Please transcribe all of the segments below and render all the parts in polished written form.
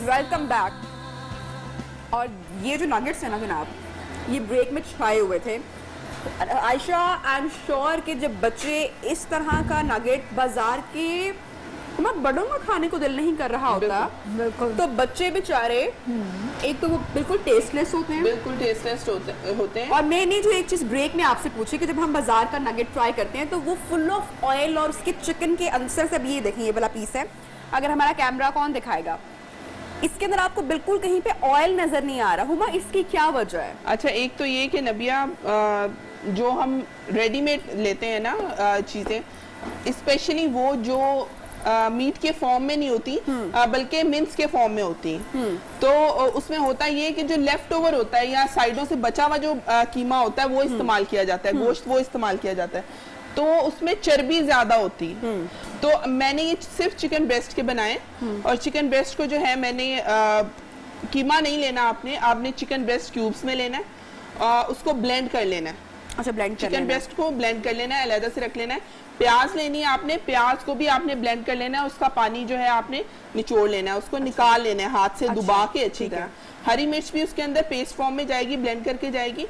Welcome back. और ये जो नगेट्स है ना जनाब, ये ब्रेक में छाए हुए थे। आयशा, आई एम श्योर कि जब बच्चे इस तरह का नगेट बाजार के बड़ों का खाने को दिल नहीं कर रहा होता, बिल्कुल। तो बच्चे बेचारे एक तो वो बिल्कुल टेस्टलेस होते हैं, बिल्कुल टेस्टलेस होते हैं। और मैंने जो एक चीज ब्रेक में आपसे पूछी कि जब हम बाजार का नगेट ट्राई करते हैं तो वो फुल ऑफ ऑयल और उसके चिकन के अंदर से, अब ये देखें ये वाला पीस है, अगर हमारा कैमरा कौन दिखाएगा, इसके अंदर आपको बिल्कुल कहीं पे ऑयल नजर नहीं आ रहा। हुमा, इसकी क्या वजह है? अच्छा, एक तो ये कि नबिया जो हम रेडीमेड लेते हैं ना चीजें, स्पेशली वो जो मीट के फॉर्म में नहीं होती बल्कि मिन्स के फॉर्म में होती तो उसमें होता ये कि जो लेफ्ट ओवर होता है या साइडों से बचा हुआ जो कीमा होता है वो इस्तेमाल किया जाता है, गोश्त वो इस्तेमाल किया जाता है, तो उसमें चर्बी ज्यादा होती। तो मैंने ये सिर्फ चिकन ब्रेस्ट के बनाए, और चिकन ब्रेस्ट को जो है मैंने कीमा नहीं लेना, आपने चिकन ब्रेस्ट क्यूब्स में लेना है, उसको ब्लेंड कर लेना है। अच्छा, ब्लेंड चिकन ब्रेस्ट को ब्लेंड कर लेना है, अलग से रख लेना है। प्याज लेनी है आपने, प्याज को भी आपने ब्लेंड कर लेना है, उसका पानी जो है आपने निचोड़ लेना है, उसको निकाल लेना है हाथ से दबा के अच्छी तरह। हरी मिर्च भी उसके अंदर पेस्ट फॉर्म में जाएगी, ब्लेंड करके जाएगी।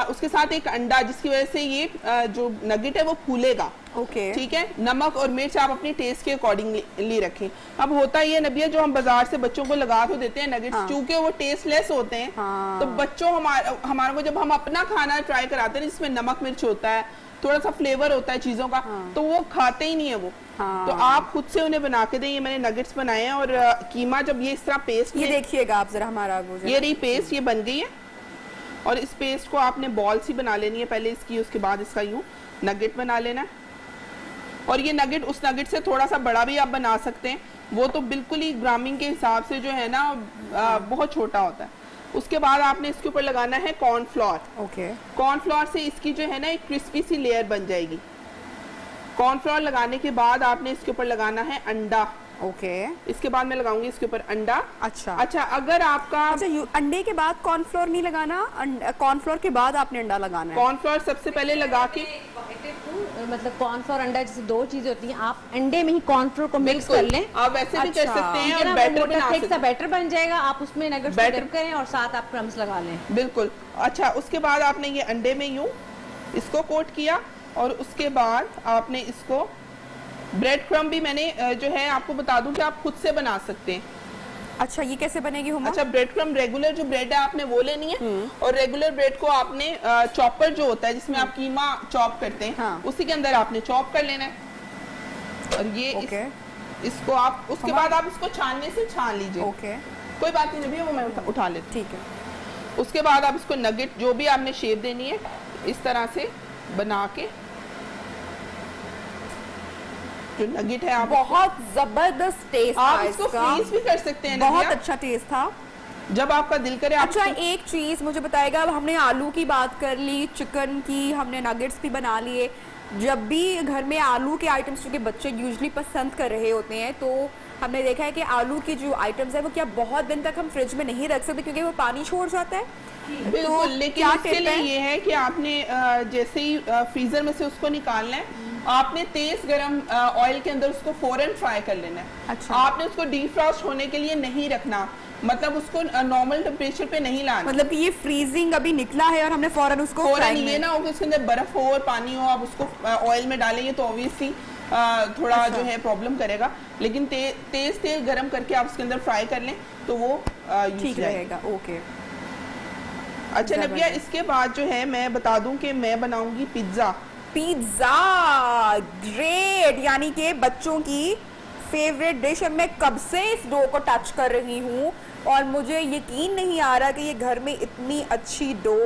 उसके साथ एक अंडा, जिसकी वजह से ये जो नगेट है वो फूलेगा। ओके, ठीक है। नमक और मिर्च आप अपने टेस्ट के अकॉर्डिंगली रखें। अब होता ये नबिया, जो हम बाजार से बच्चों को लगा तो देते हैं नगेट्स, चूंकि वो टेस्टलेस होते हैं, तो बच्चों हमारे को जब हम अपना खाना ट्राई कराते हैं जिसमें नमक मिर्च होता है, थोड़ा सा फ्लेवर होता है चीजों का, तो वो खाते ही नहीं है वो। तो आप खुद से उन्हें बना के दें। ये मैंने नगेट्स बनाए हैं, और कीमा जब ये इस तरह पेस्ट, ये देखिएगा आप जरा हमारा, ये रही पेस्ट, ये बन गई है। और इस पेस्ट को आपने बॉल्स ही बना लेनी है पहले इसकी, उसके बाद इसका यूं नगेट बना लेना है। और ये नगेट उस नगेट से थोड़ा सा बड़ा भी आप बना सकते हैं, वो तो बिल्कुल ही ग्रामिंग के हिसाब से जो है ना बहुत छोटा होता है। उसके बाद आपने इसके ऊपर लगाना है कॉर्नफ्लोर। ओके, कॉर्नफ्लोर से इसकी जो है ना एक क्रिस्पी सी लेयर बन जाएगी। कॉर्नफ्लोर लगाने के बाद आपने इसके ऊपर लगाना है अंडा। ओके, इसके बाद मैं लगाऊंगी इसके ऊपर अंडा। अच्छा, अगर आपका अंडे के बाद कॉर्नफ्लोर नहीं लगाना, कॉर्नफ्लोर के बाद आपने अंडा लगाना है। कॉर्नफ्लोर सबसे पहले लगा के, मतलब कॉर्नफ्लोर अंडा जैसे दो चीजें होती हैं, आप अंडे में ही कॉर्नफ्लोर को मिक्स कर लें। आप वैसे भी कर सकते हैं, और बैटर बना सकते हैं। बैटर बन जाएगा, आप उसमें नगेट्स को डिप करें और साथ आप क्रम्स लगा लें। बिल्कुल। अच्छा, उसके बाद आपने ये अंडे में यूं इसको कोट किया, और उसके बाद आपने इसको ब्रेड क्रम्ब भी मैंने जो है आपको बता दूं कि आप खुद से बना सकते हैं। अच्छा, ये कैसे बनेगी हुमा? अच्छा, ब्रेड क्रम्ब रेगुलर जो ब्रेड है आपने वो लेनी है, और रेगुलर ब्रेड को आपने चॉपर जो होता है जिसमें आप कीमा चॉप करते हैं, उसी के अंदर आपने चॉप कर लेना है। और ये इसको आप उसके बाद आप इसको छानने से छान लीजिए। ओके, कोई बात नहीं नबी, वो मैं उठा लेती। ठीक है। उसके बाद आप इसको नगेट जो भी आपने शेप देनी है इस तरह से बना के, जो नगेट है आप, बहुत जबरदस्त टेस्ट, आप इसको फ्रीज भी कर सकते हैं। बहुत अच्छा टेस्ट था, जब आपका दिल करे। अच्छा, एक चीज मुझे बताएगा, अब हमने आलू की बात कर ली, चिकन की, हमने नगेट्स भी बना लिए। जब भी घर में आलू के आइटम्स, क्योंकि बच्चे यूजुअली पसंद कर रहे होते हैं, तो हमने देखा है कि आलू की जो आइटम्स है वो क्या बहुत दिन तक हम फ्रिज में नहीं रख सकते क्योंकि वो पानी छोड़ जाता है। बिल्कुल, लेकिन इसके लिए ये है कि आपने जैसे ही फ्रीजर में से उसको निकालना है, आपने तेज गरम ऑयल के अंदर उसको फौरन फ्राई कर लेना है। अच्छा, आपने उसको डीफ्रॉस्ट होने के लिए नहीं रखना, मतलब उसको नॉर्मल टेम्परेचर पे नहीं लाना। मतलब कि ये फ्रीजिंग अभी निकला है और हमने फौरन उसको फौरन, ये ना हो कि उसके अंदर बर्फ हो और पानी हो, आप उसको ऑयल में डालेंगे तो ऑब्वियसली थोड़ा जो है प्रॉब्लम करेगा, लेकिन तेज गरम करके आप उसके अंदर फ्राई कर लें तो वो ठीक रहेगा। ओके, अच्छा नबिया, इसके बाद जो है मैं बता दूं कि मैं बनाऊंगी पिज्जा। ग्रेट, यानी कि बच्चों की फेवरेट डिश। और मैं कब से इस डो को टच कर रही हूँ और मुझे यकीन नहीं आ रहा कि ये घर में इतनी अच्छी डो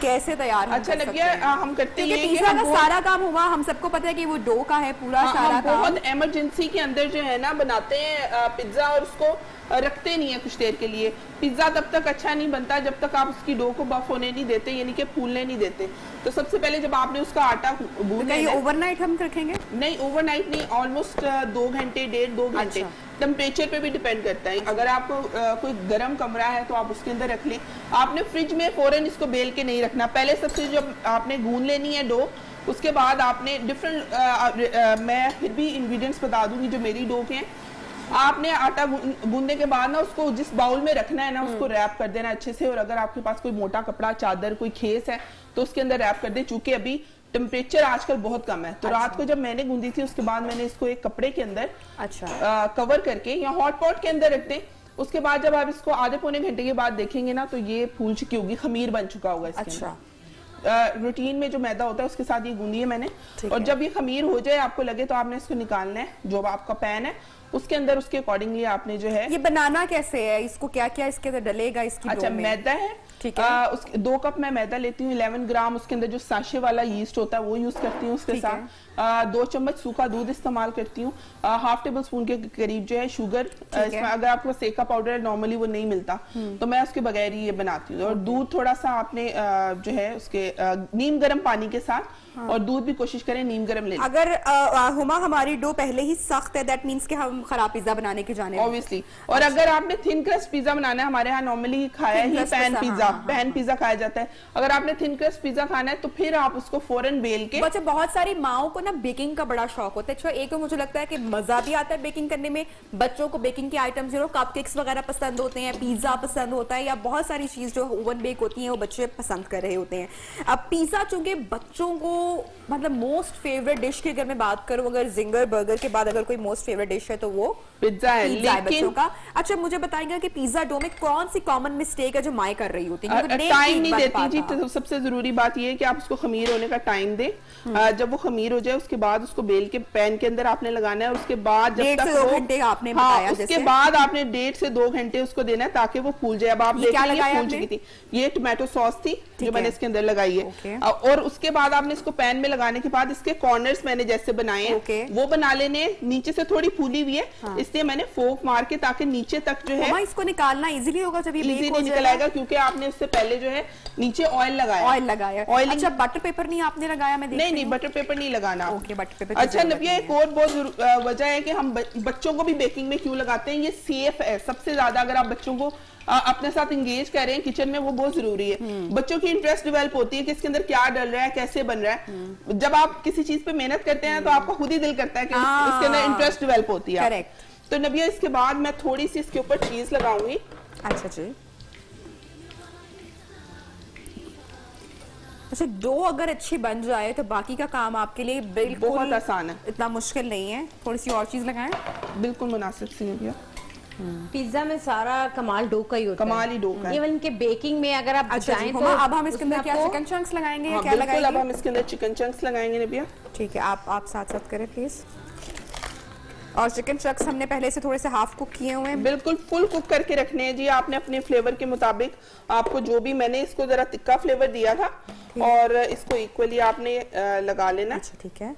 कैसे तैयार हो। अच्छा नबिया, हम करते हैं पिज्जा का सारा काम हुआ, हम सबको पता है कि वो डो का है पूरा सारा काम। बहुत इमरजेंसी के अंदर जो है ना बनाते हैं पिज्जा, और उसको रखते नहीं है कुछ देर के लिए। पिज्जा तब तक अच्छा नहीं बनता जब तक आप उसकी डो को बफ होने नहीं देते, यानी कि फूलने नहीं देते। तो सबसे पहले जब आपने उसका आटा गूंद लेना, ओवरनाइट हम रखेंगे? नहीं, ओवरनाइट नहीं, ऑलमोस्ट 2 घंटे, 1.5-2 घंटे। टेम्परेचर पे भी डिपेंड करता है। अगर आपको कोई गर्म कमरा है तो आप उसके अंदर रख लें। आपने फ्रिज में फौरन इसको बेल के नहीं रखना। पहले सबसे जब आपने गूंद लेनी है डो, उसके बाद आपने डिफरेंट मैं फिर भी इंग्रेडिएंट्स बता दूंगी जो मेरी डो के हैं। आपने आटा गूंदने के बाद ना उसको जिस बाउल में रखना है ना उसको रैप कर देना अच्छे से, और अगर आपके पास कोई मोटा कपड़ा, चादर, कोई खेस है तो उसके अंदर रैप कर दे। चूंकि अभी टेम्परेचर आजकल बहुत कम है, तो रात को जब मैंने गूंदी थी उसके बाद मैंने इसको एक कपड़े के अंदर कवर करके या हॉट पॉट के अंदर रख दें। उसके बाद जब आप इसको आधे पौने घंटे के बाद देखेंगे ना तो ये फूल चुकी होगी, खमीर बन चुका होगा इसके अंदर। रूटीन में जो मैदा होता है उसके साथ ये गूंदी है मैंने, और जब ये खमीर हो जाए आपको लगे तो आपने इसको निकालना है। जो आपका पैन है उसके अंदर उसके अकॉर्डिंगली आपने जो है, ये बनाना कैसे है, इसको क्या क्या इसके अंदर डलेगा इसकी? अच्छा, मैदा है, ठीक है। उसके 2 कप मैं मैदा लेती हूँ, 11 ग्राम उसके अंदर जो साशे वाला यीस्ट होता है वो यूज करती हूँ। उसके साथ 2 चम्मच सूखा दूध इस्तेमाल करती हूँ, हाफ टेबल स्पून के करीब जो है शुगर। इसमें अगर आपके पास सेका पाउडर नॉर्मली वो नहीं मिलता तो मैं उसके बगैर ही ये बनाती हूँ। और दूध थोड़ा सा आपने जो है उसके नीम गर्म पानी के साथ, और दूध भी कोशिश करें नीम गर्म लें। अगर हुमा हमारी डो पहले ही सख्त है, दैट मींस कि हम खराब पिज्जा बनाने के जाने ऑब्वियसली। और अगर आपने थिन क्रस्ट पिज्जा बनाना है, हमारे यहाँ नॉर्मली खाया ही पैन पिज्जा, पैन पिज्जा खाया जाता है। अगर आपने थिन क्रस्ट पिज्जा खाना है तो फिर आप उसको फौरन बेल के। बच्चे बहुत सारी माओं को ना बेकिंग का बड़ा शौक होता है। अच्छा, एक तो मुझे लगता है कि मजा भी आता है बेकिंग करने में, बच्चों को बेकिंग के आइटम्स कपकेक्स वगैरह पसंद होते हैं, पिज्जा पसंद होता है, या बहुत सारी चीज जो ओवन बेक होती है वो बच्चे पसंद कर रहे होते हैं। अब पिज्जा चूंकि बच्चों को मतलब मोस्ट फेवरेट डिश की अगर मैं बात करूं, अगर जिंगर बर्गर के बाद अगर कोई मोस्ट फेवरेट डिश है तो वो पिज्जा है, लेकिन बच्चों का। अच्छा, मुझे बताइएगा कि पिज्जा डो में कौन सी कॉमन मिस्टेक है जो माए कर रही होती है? टाइम नहीं देती जी। तो सबसे जरूरी बात ये है कि आप उसको खमीर होने का टाइम दें। जब वो खमीर हो जाए उसके बाद उसको बेल के पैन के अंदर आपने लगाना है। उसके बाद जब तक 2 घंटे आपने बताया, उसके बाद आपने 1.5 से 2 घंटे उसको देना है ताकि वो फूल जाए। अब आप देखिए फूल चुकी थी। ये टोमेटो सॉस थी जो मैंने इसके अंदर लगाई है, और उसके बाद आपने इसको पैन में लगाने के बाद इसके कॉर्नर्स मैंने जैसे बनाए हैं वो बना लेने। नीचे से थोड़ी फूली हुई है, इसलिए मैंने फोक मार के ताकि नीचे तक जो है इसको निकालना इजीली होगा। जब ये इजीली निकल आएगा क्योंकि आपने इससे पहले जो है नीचे ऑयल लगाया। अच्छा, बटर पेपर नहीं आपने लगाया? मैं नहीं, बटर पेपर नहीं लगाना। Butter paper. अच्छा नबिया, एक और बहुत वजह है कि हम बच्चों को भी बेकिंग में क्यों लगाते हैं, ये सेफ है सबसे ज्यादा। अगर आप बच्चों को अपने साथ इंगेज कर रहे हैं किचन में, वो बहुत जरूरी है। बच्चों की इंटरेस्ट डेवलप होती है कि इसके अंदर क्या डल रहा है, कैसे बन रहा है। जब आप किसी चीज पे मेहनत करते हैं तो आपका खुद ही दिल करता है कि इसके अंदर इंटरेस्ट डेवलप होती है। करेक्ट। तो नबिया, इसके बाद मैं थोड़ी सी इसके ऊपर चीज लगाऊंगी। अच्छा जी। अच्छा, डो अगर अच्छी बन जाए तो बाकी का काम आपके लिए बिल्कुल बहुत आसान है, इतना मुश्किल नहीं है। थोड़ी सी और चीज लगाएं, बिल्कुल मुनासिब सी नबिया। पिज्जा में सारा कमाल डो का ही होता है, कमाल ही डो का है। इवन के बेकिंग में अगर आप जाएं तो अब हम इसके अंदर क्या चिकन चंक्स लगाएंगे? क्या लगाएंगे? अब हम इसके अंदर चिकन चंक्स लगाएंगे नबिया। ठीक है, आप साथ साथ करें प्लीज। और चिकन चंक्स हमने पहले से थोड़े से हाफ कुक किए हुए हैं, बिल्कुल फुल कुक करके रखने हैं जी आपने अपने फ्लेवर के मुताबिक। आपको जो भी, मैंने इसको जरा तिक्का फ्लेवर दिया था और इसको इक्वली आपने लगा लेना। अच्छा, ठीक है।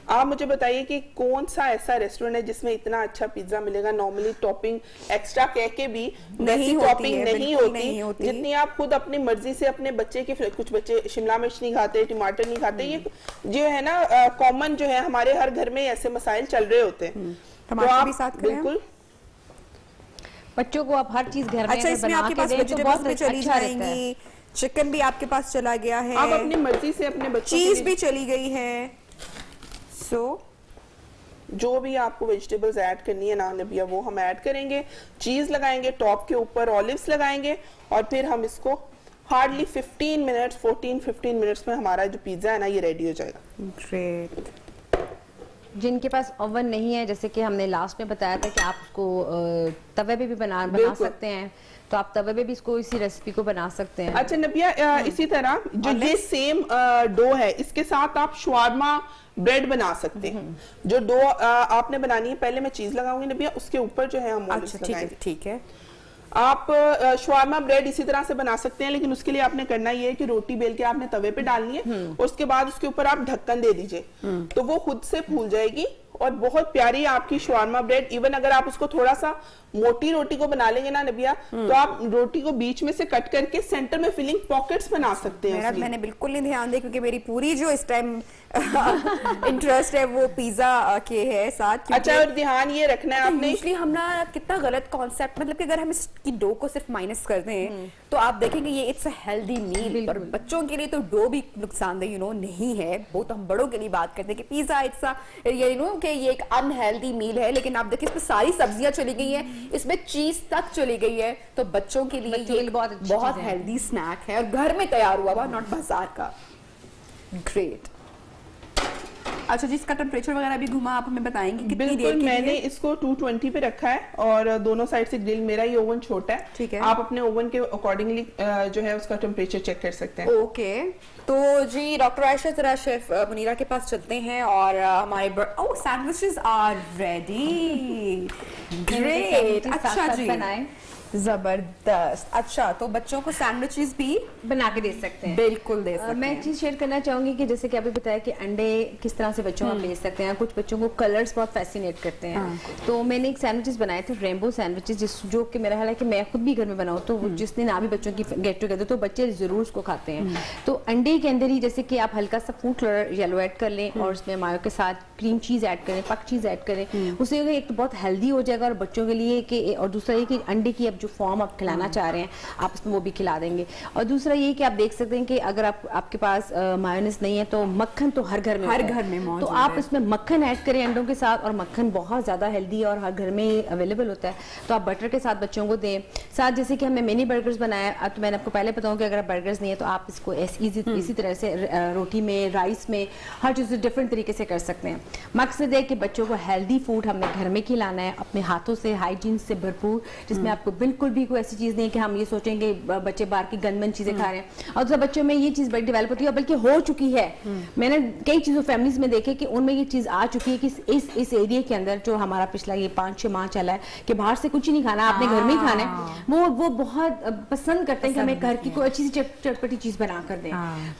आप मुझे बताइए कि कौन सा ऐसा रेस्टोरेंट है जिसमें इतना अच्छा पिज्जा मिलेगा? नॉर्मली टॉपिंग एक्स्ट्रा कह के भी वैसी टॉपिंग नहीं होती जितनी आप खुद अपनी मर्जी से अपने बच्चे की। कुछ बच्चे शिमला मिर्च नहीं खाते, टमाटर नहीं खाते, ये जो है ना कॉमन जो है हमारे हर घर में ऐसे मसाइल चल रहे होते हैं। तो आप बिल्कुल बच्चों को आप हर चीज घर में अच्छा, इसमें आपके पास वेजिटेबल्स भी चली जाएंगी, चिकन भी आपके पास चला गया है, आप अपनी मर्जी से अपने बच्चों, चीज भी चली गई है। जो भी आपको वेजिटेबल्स ऐड करनी है ना नबिया, वो हम ऐड करेंगे। चीज लगाएंगे टॉप के ऊपर, ऑलिव्स लगाएंगे, और फिर हम इसको हार्डली 14 मिनट्स में हमारा जो पिज्जा है ना ये रेडी हो जाएगा। ग्रेट। जिनके पास ओवन नहीं है, जैसे कि हमने लास्ट में बताया था कि आप उसको तवे पे भी बना सकते हैं, तो आप तवे पे भी इसको इसी रेसिपी को बना सकते हैं। अच्छा नबिया, इसी तरह जो ये सेम डो है इसके साथ आप शवारमा ब्रेड बना सकते हैं। जो डो आपने बनानी है, पहले मैं चीज लगाऊंगी नबिया, उसके ऊपर जो है हम ऑलिव्स लगाएंगे। ठीक है। आप शवारमा ब्रेड इसी तरह से बना सकते हैं, लेकिन उसके लिए आपने करना ये है कि रोटी बेल के आपने तवे पे डालनी है और उसके बाद उसके ऊपर आप ढक्कन दे दीजिए, तो वो खुद से फूल जाएगी और बहुत प्यारी आपकी शवारमा ब्रेड। इवन अगर आप उसको थोड़ा सा मोटी रोटी को बना लेंगे ना नबिया, तो आप रोटी को बीच में से कट करके सेंटर में फिलिंग पॉकेट्स बना सकते हैं। मैंने बिल्कुल नहीं ध्यान दिया क्योंकि मेरी पूरी जो इस टाइम इंटरेस्ट है वो पिज्जा के है साथ। अच्छा, और ध्यान ये रखना है आपने, इसलिए हम ना कितना गलत कॉन्सेप्ट, मतलब कि अगर हम इसकी डो को सिर्फ माइनस कर दें तो आप देखेंगे ये इट्स अ हेल्दी मील। और बच्चों के लिए तो डो भी नुकसानदेह नहीं है, वो तो हम बड़ों के लिए बात करते हैं कि पिज्जा इट्स कि ये एक अनहेल्दी मील है, लेकिन आप देखिए इसमें सारी सब्जियां चली गई है, इसमें चीज तक चली गई है, तो बच्चों के लिए ये बहुत हेल्दी स्नैक है और घर में तैयार हुआ हुआ, नॉट बाजार का। ग्रेट। अच्छा जी, इसका टेम्परेचर वगैरह भी घुमा आप हमें बताएंगे कितनी देर के लिए? मैंने इसको 220 पे रखा है और दोनों साइड से ग्रिल, मेरा ये ओवन छोटा है, ठीक है, आप अपने ओवन के अकॉर्डिंगली जो है उसका टेम्परेचर चेक कर सकते हैं। ओके तो जी डॉक्टर आयशा, जरा शेफ मुनीरा के पास चलते हैं और हमारे सैंडविचेस आर रेडी। ग्रेट। अच्छा जी, जबरदस्त। अच्छा, तो बच्चों को सैंडविचेस भी बना के दे सकते हैं? बिल्कुल दे सकते हैं। मैं एक चीज शेयर करना चाहूंगी कि जैसे कि आपने बताया कि अंडे किस तरह से बच्चों को भेज सकते हैं, कुछ बच्चों को कलर्स बहुत फैसिनेट करते हैं, तो मैंने एक सैंडविचेस बनाए थे, रेनबो सैंडविचेस, जो कि मेरा ख्याल है कि मैं खुद भी घर में बनाऊँ तो जिस दिन आ भी बच्चों की गेट टुगेदर तो बच्चे जरूर उसको खाते हैं। तो अंडे के अंदर ही जैसे कि आप हल्का सा फूड कलर येलो ऐड कर लें और उसमें मायो के साथ क्रीम चीज ऐड करें, पक चीज ऐड करें, उससे एक तो बहुत हेल्दी हो जाएगा और बच्चों के लिए कि, और दूसरा ये कि अंडे की अब जो फॉर्म आप खिलाना चाह रहे हैं आप उसमें वो भी खिला देंगे। और दूसरा ये कि आप देख सकते हैं कि अगर आपके पास मायोनीज नहीं है तो मक्खन तो हर घर में मौजूद, तो आप उसमें मक्खन ऐड करें अंडों के साथ, और मक्खन बहुत ज्यादा हेल्दी और हर घर में अवेलेबल होता है, तो आप बटर के साथ बच्चों को दें। साथ जैसे कि हमने मिनी बर्गर्स बनाया, अब तो मैंने आपको पहले बताऊं कि अगर बर्गर्स नहीं है तो आप इसको इसी तरह से रोटी में, राइस में, हर चीज डिफरेंट तरीके से कर सकते हैं। मकसद है कि बच्चों को हेल्दी फूड हमने घर में खिलाना है, अपने हाथों से, हाइजीन से भरपूर, जिसमें आपको बिल्कुल भी कोई ऐसी चीज नहीं कि हम ये सोचेंगे बच्चे बाहर की गंदमंद चीजें खा रहे हैं। और दूसरा बच्चों में ये चीज बड़ी डेवलप होती है, बल्कि हो चुकी है। मैंने कई चीजों फैमिलीज में देखे कि उनमें ये चीज आ चुकी है कि इस एरिया के अंदर जो हमारा पिछला ये 5-6 माह चला है कि बाहर से कुछ ही नहीं खाना, आपने घर में ही खाना है, वो बहुत पसंद करते हैं कि हमें घर की कोई अच्छी सी चटपटी चीज बना कर दें।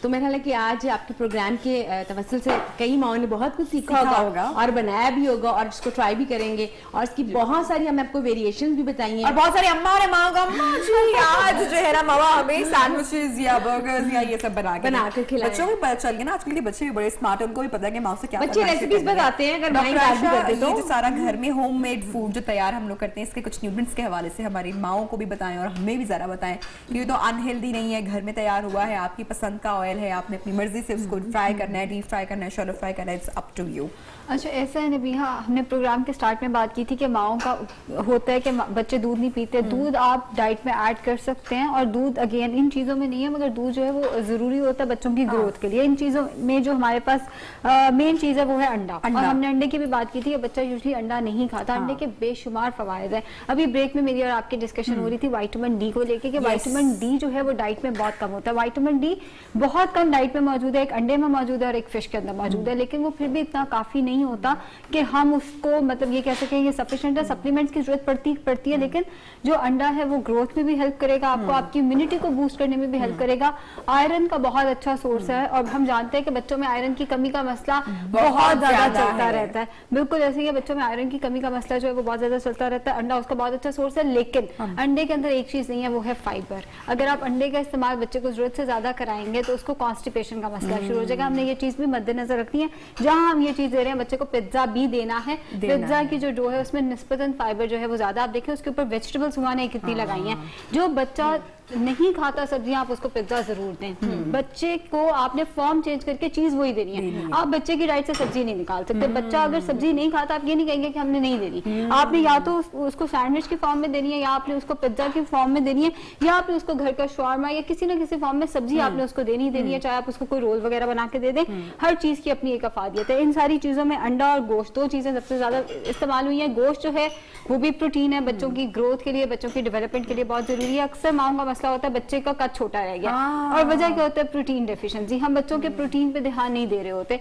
तो मेरा ख्याल है कि आज आपके प्रोग्राम के तवस्सुल से कई माओं ने बहुत कुछ सीखा होगा और बनाया भी होगा और इसको ट्राई भी करेंगे, और इसकी बहुत सारी हमने आपको वेरिएशंस भी बताई हैं, और बहुत सारी अम्मा और आज जो है ना मामा हमें सैंडविचेस या बर्गर्स या ये सब बना के खिलाएं। बच्चों को पता चल गया ना, आजकल के बच्चे भी बड़े स्मार्ट है, उनको भी पता है कि माँ से क्या बच्चे रेसिपीज बताते हैं। अगर ये जो सारा घर में होममेड फूड जो तैयार हम लोग करते हैं, इसके कुछ न्यूट्रिएंट्स के हवाले से हमारी माओं को भी बताएं और हमें भी जरा बताएं कि ये तो अनहेल्दी नहीं है, घर में तैयार हुआ है, आपकी पसंद का ऑयल है, आपने अपनी मर्जी से उसको फ्राई करना है, डीप फ्राई करना है, शैलो फ्राई करना है, इट्स अप टू यू। अच्छा, ऐसा है नबीहा, हमने प्रोग्राम के स्टार्ट में बात की थी कि माओं का होता है कि बच्चे दूध नहीं पीते, दूध आप डाइट में ऐड कर सकते हैं, और दूध अगेन इन चीज़ों में नहीं है, मगर दूध जो है वो ज़रूरी होता है बच्चों की ग्रोथ के लिए। इन चीज़ों में जो हमारे पास मेन चीज़ है वो है अंडा, और हमने अंडे की भी बात की थी कि बच्चा यूजली अंडा नहीं खाता। अंडे के बेशुमार फवायद है। अभी ब्रेक में मेरी और आपकी डिस्कशन हो रही थी विटामिन डी को लेके कि विटामिन डी जो है वो डाइट में बहुत कम होता है। विटामिन डी बहुत कम डाइट में मौजूद है, एक अंडे में मौजूद है और एक फिश के अंदर मौजूद है, लेकिन वो फिर भी इतना काफ़ी नहीं होता कि हम उसको मतलब ये कह सकेंगे सफिशिएंट है। सप्लीमेंट्स की जरूरत पड़ती है, लेकिन जो अंडा है वो ग्रोथ में भी हेल्प करेगा, आपको आपकी इम्यूनिटी को बूस्ट करने में भी हेल्प करेगा। आयरन का बहुत अच्छा सोर्स है, और हम जानते हैं कि बच्चों में आयरन की कमी का मसला बहुत ज्यादा चलता रहता है। बिल्कुल ऐसे ही बच्चों में आयरन की कमी का मसला जो है वो बहुत ज्यादा चलता रहता है। अंडा उसका बहुत अच्छा सोर्स है, लेकिन अंडे के अंदर एक चीज नहीं है, वो है फाइबर। अगर आप अंडे का इस्तेमाल बच्चे को जरूरत से ज्यादा कराएंगे तो उसको कॉन्स्टिपेशन का मसला शुरू हो जाएगा। हमने ये चीज भी मद्देनजर रखनी है। जहां हम ये चीज दे रहे हैं बच्चे को, पिज्जा भी देना है, पिज्जा की जो डो है उसमें निस्बतन फाइबर जो है वो ज्यादा, आप देखें उसके ऊपर वेजिटेबल्स हुआ ने कितनी लगाई हैं। जो बच्चा नहीं खाता सब्जियां, आप उसको पिज्जा जरूर दें। बच्चे को आपने फॉर्म चेंज करके चीज वही देनी है। आप बच्चे की डाइट से सब्जी नहीं निकाल सकते। बच्चा अगर सब्जी नहीं खाता, आप ये नहीं कहेंगे कि हमने नहीं देनी। आपने या तो उसको सैंडविच की फॉर्म में देनी है, या आपने उसको पिज्जा की फॉर्म में देनी है, या आपने उसको घर का शवारमा या किसी न किसी फॉर्म में सब्जी आपने उसको देनी है। चाहे आप उसको कोई रोल वगैरह बना के दे दें, हर चीज की अपनी एक अफादियत है। इन सारी चीजों में अंडा और गोश्त, दो चीजें सबसे ज्यादा इस्तेमाल हुई है। गोश्त जो है वो भी प्रोटीन है, बच्चों की ग्रोथ के लिए, बच्चों की डेवलपमेंट के लिए बहुत जरूरी है। अक्सर माओं का मसला होता है बच्चे का कद छोटा रह गया, और वजह क्या होता है? Protein deficiency. हम बच्चों के प्रोटीन पे ध्यान नहीं दे रहे होते।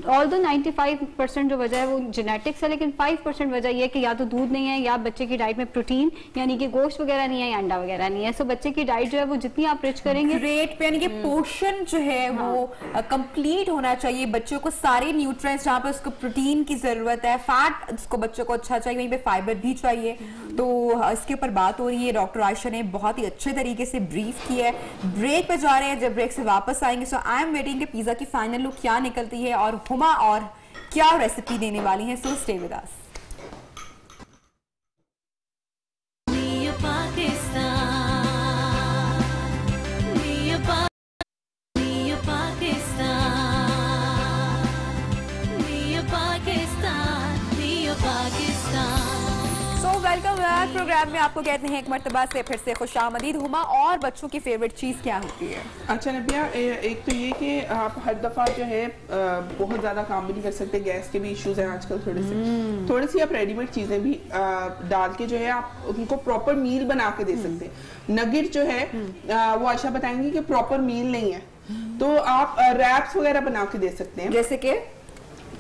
ऑल्दो 95% जो वजह है वो जेनेटिक्स है, लेकिन 5% वजह यह है कि या तो दूध नहीं है, या बच्चे की डाइट में प्रोटीन यानी कि गोश्त वगैरह नहीं है, या अंडा वगैरह नहीं है। सो बच्चे की डाइट जो है वो जितनी आप रिच करेंगे, रेट पे यानी कि पोर्शन जो है वो कंप्लीट होना चाहिए। बच्चों को सारे न्यूट्रिएंट्स, जहाँ पे उसको प्रोटीन की जरूरत है, फैट उसको बच्चों को अच्छा चाहिए, वहीं पे फाइबर भी चाहिए। तो इसके ऊपर बात हो रही है, डॉक्टर आयशा ने बहुत ही अच्छे तरीके से ब्रीफ किया है। ब्रेक पे जा रहे हैं, जब ब्रेक से वापस आएंगे सो आई एम वेटिंग कि पिज्जा की फाइनल लुक क्या निकलती है और हुमा और क्या रेसिपी देने वाली हैं। So stay with us. Welcome back. Program में आपको कहते हैं एक मर्तबा से फिर से खुशामदीद। हुमा, और बच्चों की फेवरेट चीज़ क्या होती है? अच्छा नबिया, एक तो ये कि आप हर दफ़ा जो है बहुत ज़्यादा काम भी नहीं कर सकते, गैस के भी इश्यूज हैं आजकल थोड़ी सी आप रेडीमेड चीज़ें भी डाल के जो है आप उनको प्रॉपर मील बना के दे सकते हैं। नगेट जो है वो आयशा बताएंगी कि प्रॉपर मील नहीं है, तो आप रैप्स वगैरह बना के दे सकते हैं।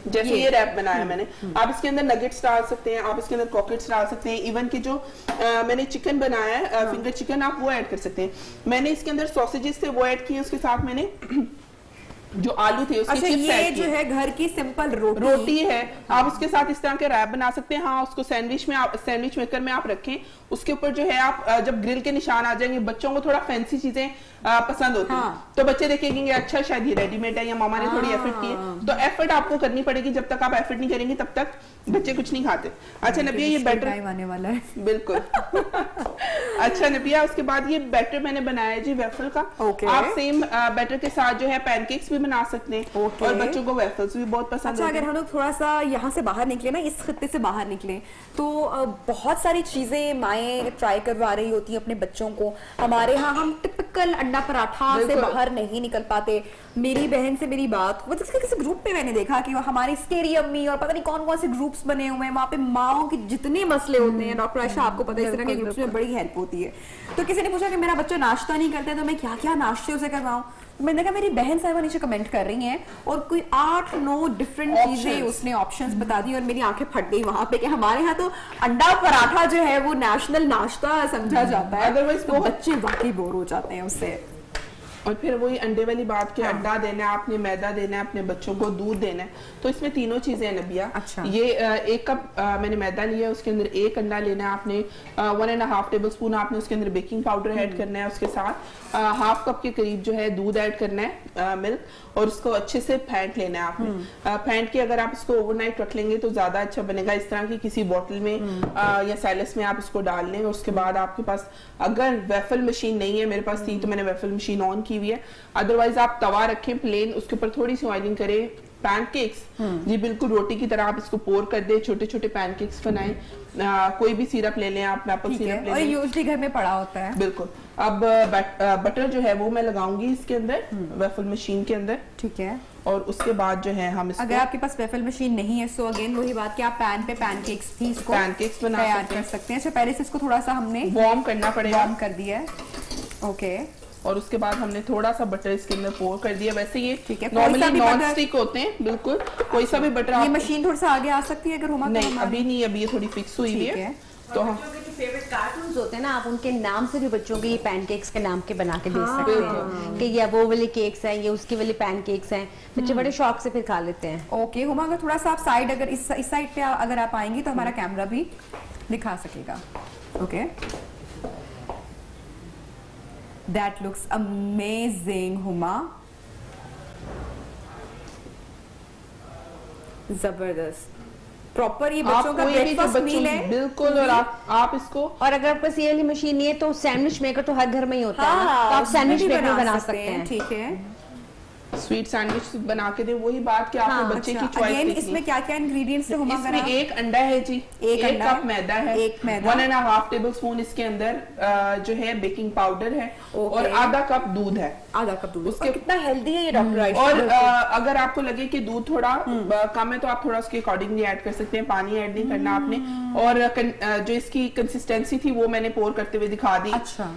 जैसे ये रैप बनाया मैंने, आप इसके अंदर नगेट्स डाल सकते हैं, आप इसके अंदर क्रॉकेट्स डाल सकते हैं, इवन कि जो मैंने चिकन बनाया है फिंगर चिकन, आप वो ऐड कर सकते हैं। मैंने इसके अंदर सॉसेजेस थे वो ऐड किए, उसके साथ मैंने जो आलू थे उसके चिप्स ये जो है घर की सिंपल रोटी है, आप उसके साथ इस तरह के रैप बना सकते हैं। हाँ, उसको सैंडविच मेकर में आप रखें, उसके ऊपर जो है आप जब ग्रिल के निशान आ जाएंगे, बच्चों को थोड़ा फैंसी चीजें पसंद होती हैं, तो बच्चे देखेंगे अच्छा शायद ये रेडीमेड है या मामा ने थोड़ी एफर्ट की है, तो एफर्ट आपको करनी पड़ेगी। जब तक आप एफर्ट नहीं करेंगे तब तक बच्चे कुछ नहीं खाते। अच्छा नबिया, ये बैटर आने वाला है बिल्कुल। अच्छा नबिया, उसके बाद ये बैटर मैंने बनाया है जी वेफल का। आप सेम बैटर के साथ जो है पैनकेक्स भी बना सकते हैं, और बच्चों को वेफल्स भी बहुत पसंद है। अच्छा, अगर हम लोग थोड़ा सा यहाँ से बाहर निकले ना, इस खित्ते से बाहर निकले, तो बहुत सारी चीजें माएँ ट्राई करवा रही होती हैं अपने बच्चों को। हमारे यहाँ हम टिपिकल अंडा पराठा से बाहर नहीं निकल पाते। मेरी बहन से मेरी बात हुई, किसी ग्रुप पे मैंने देखा कि हमारी स्केरी अम्मी और पता नहीं कौन कौन से ग्रुप्स बने हुए हैं, वहाँ पे माओ के जितने मसले होते हैं, डॉक्टर आयशा आपको पता है इस तरह के ग्रुप्स में बड़ी हेल्प होती है। तो किसी ने पूछा कि मेरा बच्चा नाश्ता नहीं करता है, तो मैं क्या क्या नाश्ते उसे करवाऊं। मैंने कहा मेरी बहन साहिबा नीचे कमेंट कर रही हैं, और कोई 8-9 डिफरेंट चीजें उसने ऑप्शंस बता दी, और मेरी आंखें फट गई वहां पे कि हमारे यहाँ तो अंडा पराठा जो है वो नेशनल नाश्ता समझा जाता है, अदरवाइज तो बच्चे वाकई बोर हो जाते हैं उससे। और फिर वही अंडे वाली बात कि अंडा देना है आपने, मैदा देना है अपने बच्चों को, दूध देना है, तो इसमें तीनों चीजें हैं नबिया। अच्छा। ये 1 कप मैंने मैदा लिया है, उसके अंदर 1 अंडा लेना है आपने, 1.5 टेबल स्पून आपने उसके अंदर बेकिंग पाउडर ऐड करना है, उसके साथ 1/2 कप के करीब जो है दूध ऐड करना है, मिल्क, और उसको अच्छे से फेंट लेना है आपने। फेंट के अगर आप इसको ओवरनाइट रख लेंगे तो ज्यादा अच्छा बनेगा। इस तरह की किसी बॉटल में या सैलस में आप इसको डाल लें, और उसके बाद आपके पास अगर वेफल मशीन नहीं है, मेरे पास थी तो मैंने वेफल मशीन ऑन की हुई है, अदरवाइज आप तवा रखें प्लेन, उसके ऊपर थोड़ी सी ऑयलिंग करें। पैनकेक्स जी बिल्कुल रोटी की तरह आप इसको पोर कर दे, छोटे छोटे पैनकेक्स बनाएं। कोई भी सिरप ले लें आप, मैपल सिरप ले लें, और यूजुअली घर में पड़ा होता है। बिल्कुल। अब बटर जो है वो मैं लगाऊंगी इसके अंदर, वेफल मशीन के अंदर, ठीक है। और उसके बाद जो है हम इसको, अगर आपके पास वेफल मशीन नहीं है, सो अगेन वही बात कि आप पैन पे पैनकेक्स भी इसको पैनकेक्स बना कर सकते हैं। अच्छा, पहले से इसको थोड़ा सा हमने वार्म करना पड़ेगा, वार्म कर दिया है, ओके। और उसके बाद हमने थोड़ा सा बटर इसके अंदर पोर कर दिया। वैसे ये नॉर्मली नॉन स्टिक होते हैं, बिल्कुल कोई सा भी बटर। ये मशीन थोड़ा सा आगे आ सकती है अगर हुमा? नहीं, अभी नहीं, अभी ये थोड़ी फिक्स हुई है। तो हम फेवरेट कार्टून्स होते हैं ना, आप उनके नाम से भी बच्चों के ये पैनकेक्स के नाम के बना के दे सकते हैं कि ये वो वाले केक्स हैं, ये उसके वाले पैनकेक्स हैं, बच्चे बड़े शौक से फिर खा लेते हैं। ओके हुमा, अगर थोड़ा सा आप साइड, अगर इस साइड पे अगर आप आएंगी तो हमारा कैमरा भी दिखा सकेगा। Okay, that looks amazing Huma, जबरदस्त, प्रॉपर ये बच्चों का ब्रेकफास्ट मील है बिल्कुल। और आप इसको, और अगर आपके पास ये वाली मशीन नहीं है तो सैंडविच मेकर तो हर घर में ही होता है, तो आप सैंडविच मेकर बना सकते हैं। ठीक है, स्वीट सैंडविच बना के दे। वही बात कि आपके बच्चे की चॉइस। इसमें क्या क्या इंग्रेडिएंट्स है? इसमें 1 अंडा है जी, 1 कप मैदा है, 1.5 टेबल स्पून इसके अंदर जो है बेकिंग पाउडर है, और आधा कप दूध है। आधा कप दूध, उसके कितना हेल्दी है ये डॉक्टर आयशा। और अगर आपको लगे कि दूध थोड़ा कम है तो आप थोड़ा उसके अकॉर्डिंगली ऐड कर सकते हैं, पानी ऐड नहीं करना आपने। और जो इसकी कंसिस्टेंसी थी वो मैंने पोर करते हुए दिखा दी,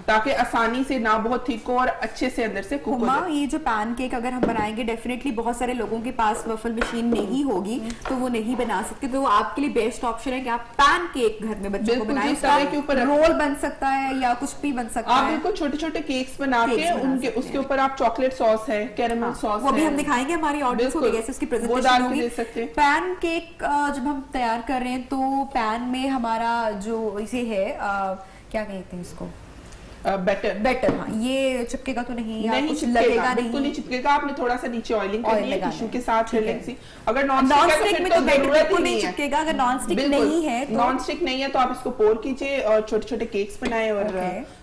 ताकि आसानी से ना बहुत थिक हो और अच्छे से अंदर से कुक हो जाए। ये जो पैनकेक अगर हम बनाएंगे, डेफिनेटली बहुत सारे लोगों के पास वफल मशीन नहीं होगी तो वो नहीं बना सकते, तो आपके लिए बेस्ट ऑप्शन है कि आप पैनकेक घर में बच्चों को बनाएं। तवे के ऊपर रोल बन सकता है या कुछ भी बन सकता है। आप बिल्कुल छोटे छोटे केक्स बना के उनके उसके ऊपर आप चॉकलेट सॉस है, कैरेमल सॉस, वो भी हम दिखाएंगे हमारी ऑडियंस को कैसे उसकी प्रेजेंटेशन होगी। पैनकेक जब हम तैयार कर रहे हैं तो पैन में हमारा जो इसे है क्या कहते हैं इसको, बैटर। हाँ, ये चिपकेगा तो नहीं कुछ लगेगा? बिल्कुल नहीं चिपकेगा। आपने थोड़ा सा नीचे ऑयलिंग करनी है टिश्यू के साथ। अगर नॉन स्टिक में तो बिल्कुल नहीं चिपकेगा। अगर नॉन स्टिक नहीं है तो आप इसको पोर कीजिए और छोटे छोटे केक्स बनाए और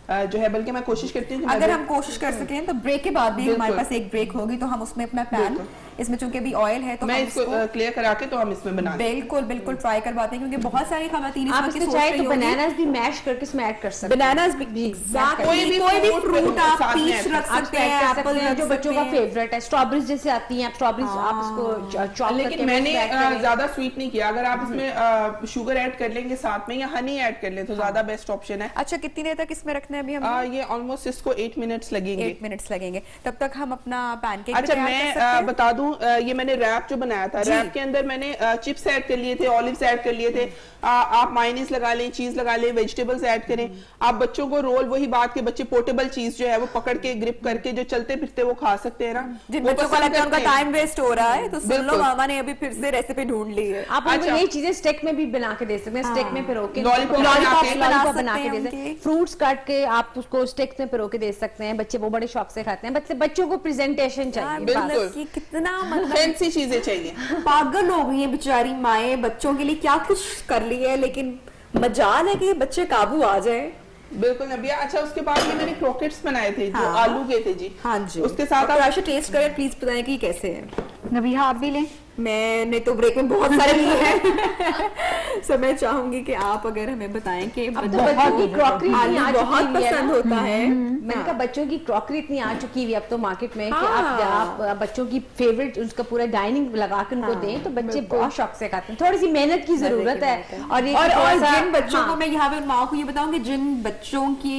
जो है, बल्कि मैं कोशिश करती हूँ अगर हम कोशिश कर सकें तो ब्रेक के बाद भी हमारे पास एक ब्रेक होगी तो हम उसमें अपना पैन, इसमें चूंकि अभी ऑयल है तो मैं इसको क्लियर करा के तो हम इसमें बना बिल्कुल बिल्कुल ट्राई करवाते हैं, क्योंकि बहुत सारी खवातीन आप इसमें चाहे तो बनानास भी मैश करके इसमें ऐड कर सकते हैं। बनानास भी कोई भी फ्रूट आप पीच रख सकते हैं, एप्पल जो बच्चों का फेवरेट है, स्ट्रॉबेरीज जैसे आती हैं, स्ट्रॉबेरीज आप इसको चॉप करके, लेकिन मैंने ज्यादा स्वीट नहीं किया। अगर आप इसमें शुगर ऐड कर लेंगे साथ में या हनी ऐड कर ले तो ज्यादा बेस्ट ऑप्शन है। अच्छा, कितनी देर तक इसमें रखना है अभी हमें? ये ऑलमोस्ट इसको 8 मिनट्स लगेंगे। 8 मिनट्स लगेंगे, तब तक हम अपना पैनकेक। अच्छा, मैं बता दूं, ये मैंने रैप जो बनाया था, रैप के अंदर मैंने चिप्स ऐड कर लिए थे, ऑलिव्स ऐड कर लिए थे। आप मायोनीज लगा लें, चीज लगा लें, वेजिटेबल्स ऐड करें। आप बच्चों को रोल, वही बात के बच्चे पोर्टेबल चीज जो है वो पकड़ के ग्रिप करके जो चलते फिरते वो खा सकते हैं ना। जिन बच्चों को लगता है उनका टाइम वेस्ट हो रहा है तो सुन लो, मामा ने अभी फिर से रेसिपी ढूंढ ली है। आप उनको ये चीजें स्टेक में भी बना के दे सकते हैं, स्टेक में पिरो के लॉलीपॉप बना के दे सकते हैं, फ्रूट्स काट के आप उसको स्टेक में पिरो के दे सकते हैं। बच्चे वो बड़े शौक से खाते हैं। बच्चों को प्रेजेंटेशन चाहिए, बिल्कुल कितना फैंसी चीजें चाहिए। पागल हो गई है बेचारी माएं, बच्चों के लिए क्या कुछ कर ली है, लेकिन मजाल है कि बच्चे काबू आ जाए। बिल्कुल नबिया। अच्छा, उसके बाद में मैंने क्रॉकेट्स बनाए थे जो आलू के थे जी। हाँ जी, उसके साथ आप राशि टेस्ट करें प्लीज, बताएं कि कैसे है। नबिया आप भी लें। मैंने तो ब्रेक में बहुत सारे लिए हैं सो मैं चाहूंगी कि आप अगर हमें बताएं कि बच्चों की क्रॉकरी बहुत पसंद होता है। मैंने कहा बच्चों की क्रॉकरी इतनी आ चुकी है अब तो मार्केट में कि आप बच्चों की फेवरेट उसका पूरा डाइनिंग लगा के उनको दें तो बच्चे बहुत शौक से खाते हैं। थोड़ी सी मेहनत की जरूरत है। और जिन बच्चों को, मैं यहाँ पे उन माओ को ये बताऊंगी जिन बच्चों की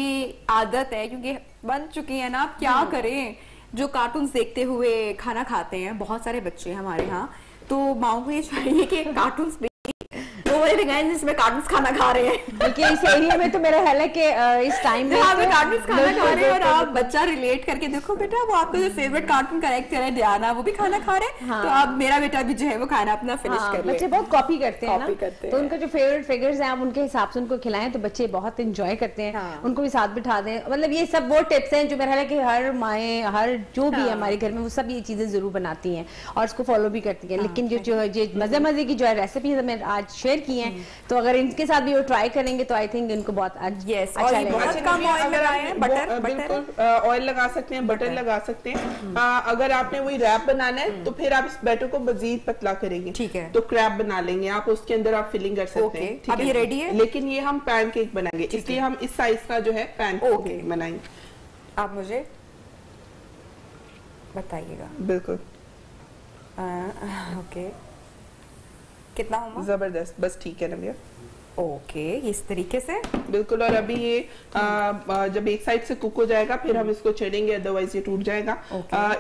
आदत है, क्योंकि बन चुकी है ना, आप क्या करें, जो कार्टून देखते हुए खाना खाते हैं, बहुत सारे बच्चे हमारे यहाँ, तो माओ को ये चाहिए कि कार्टून जिसमें कार्टून खाना खा रहे हैं। देखिए इस एरिया में तो मेरा ख्याल है कि इस टाइम में कार्टून खाना खा रहे हैं और आप बच्चा रिलेट करके देखो बेटा वो आपका जो फेवरेट कार्टून कैरेक्टर है डियाना, वो भी खाना खा रहे हैं, तो अब मेरा बेटा भी जो है वो खाना अपना फिनिश कर ले। बच्चे बहुत कॉपी करते हैं ना, तो उनका जो फेवरेट फिगर्स हैं आप उनके हिसाब से उनको खिलाएं तो बच्चे बहुत एंजॉय करते हैं। उनको भी साथ बिठा दें। मतलब ये सब वो टिप्स हैं जो मेरा ख्याल है कि हर माए, हर जो भी है हमारे घर में वो सब ये चीजें जरूर बनाती हैं और इसको फॉलो भी करती हैं। लेकिन जो मजे मजे की जो है रेसिपी मैंने आज शेयर की है, तो अगर इनके साथ भी वो ट्राई करेंगे तो आई थिंक इनको बहुत अच्छा लगेगा। बिल्कुल ऑयल लगा सकते हैं, बटर लगा सकते हैं। अगर आपने वही रैप बनाना है तो फिर आप इस बैटर को मजीद पतला करेंगे, ठीक है, तो क्रैप बना लेंगे आप, उसके अंदर आप फिलिंग कर सकते हैं। ठीक है, ये रेडी है। लेकिन ये हम पैनकेक बनाएंगे, इसलिए हम इस साइज का जो है पैनकेक बनाएंगे। आप मुझे बताइएगा। बिल्कुल ओके, कितना होगा? जबरदस्त, बस ठीक है नबिया। ओके, इस तरीके से बिल्कुल। और अभी ये जब एक साइड से कुक हो जाएगा फिर हम इसको छेड़ेंगे, अदरवाइज ये टूट जाएगा।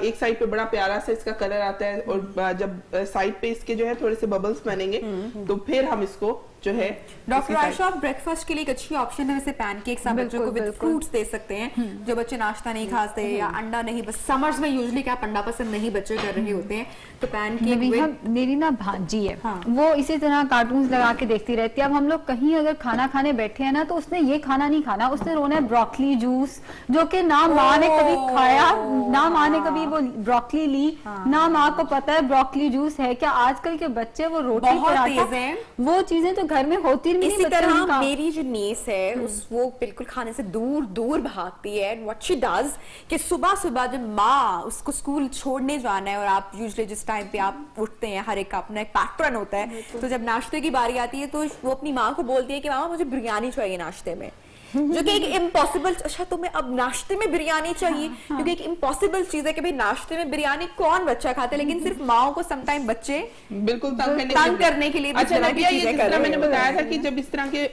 एक साइड पे बड़ा प्यारा सा इसका कलर आता है और जब साइड पे इसके जो है थोड़े से बबल्स बनेंगे तो फिर हम इसको जो है। डॉक्टर आयशा, आप ब्रेकफास्ट के लिए एक अच्छी ऑप्शन है वैसे पैनकेक्स, आप बच्चों को विद फ्रूट्स दे सकते हैं। जो बच्चे नाश्ता नहीं खाते या अंडा नहीं, बस समर्स में यूजुअली क्या अंडा पसंद नहीं बच्चे कर रहे होते हैं, तो पैनकेक। मेरी ना भांजी है, वो इसी तरह कार्टून्स लगा के देखती रहती है। अब हम लोग कहीं अगर खाना खाने बैठे हैं ना तो उसने ये खाना नहीं खाना, उसने रोना है ब्रोकली जूस, जो कि ना माँ ने कभी खाया, ना माँ ने कभी वो ब्रोकली ली, ना माँ को पता है ब्रोकली जूस है क्या। आजकल के बच्चे वो रोटी पराठा वो चीजें तो घर में होती नहीं। इसी तरह मेरी जो नीस है वो बिल्कुल खाने से दूर दूर भागती है। व्हाट शी डज कि सुबह सुबह जब माँ उसको स्कूल छोड़ने जाना है और आप यूजुअली जिस टाइम पे आप उठते हैं, हर एक का अपना एक पैटर्न होता है, तो जब नाश्ते की बारी आती है तो वो अपनी माँ को बोलती है कि मामा मुझे बिरयानी चाहिए नाश्ते में, जो कि एक इम्पॉसिबल। अच्छा, तुम्हें अब नाश्ते में बिरयानी चाहिए, क्योंकि एक इम्पॉसिबल चीज है कि भाई नाश्ते में बिरयानी कौन बच्चा खाता है, लेकिन सिर्फ माओ को समटाइम बच्चे बिल्कुल तंग करने के लिए। अच्छा नबिया, ये जिस तरह मैंने बताया था कि जब इस तरह के